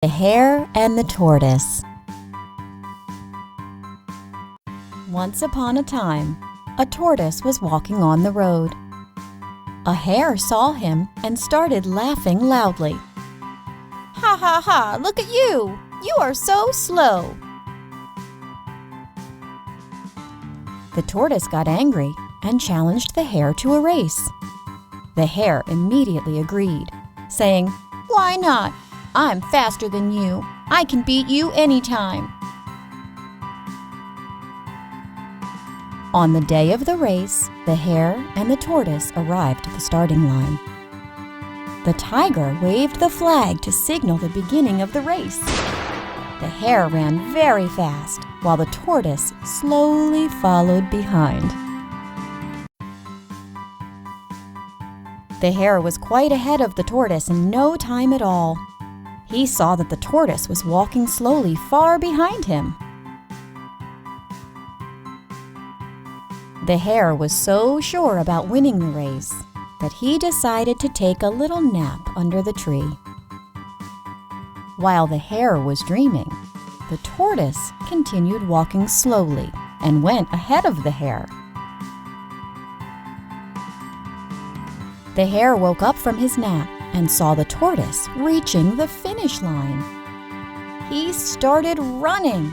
The Hare and the Tortoise. Once upon a time, a tortoise was walking on the road. A hare saw him and started laughing loudly. "Ha ha ha, look at you! You are so slow!" The tortoise got angry and challenged the hare to a race. The hare immediately agreed, saying, "Why not? I'm faster than you. I can beat you anytime." On the day of the race, the hare and the tortoise arrived at the starting line. The tiger waved the flag to signal the beginning of the race. The hare ran very fast, while the tortoise slowly followed behind. The hare was quite ahead of the tortoise in no time at all. He saw that the tortoise was walking slowly far behind him. The hare was so sure about winning the race that he decided to take a little nap under the tree. While the hare was dreaming, the tortoise continued walking slowly and went ahead of the hare. The hare woke up from his nap and saw the tortoise reaching the finish line. He started running,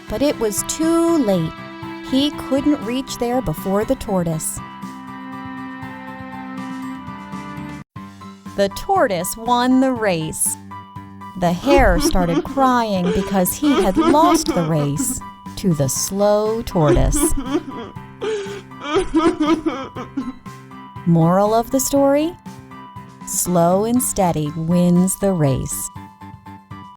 but it was too late. He couldn't reach there before the tortoise. The tortoise won the race. The hare started crying because he had lost the race to the slow tortoise. Moral of the story? Slow and steady wins the race.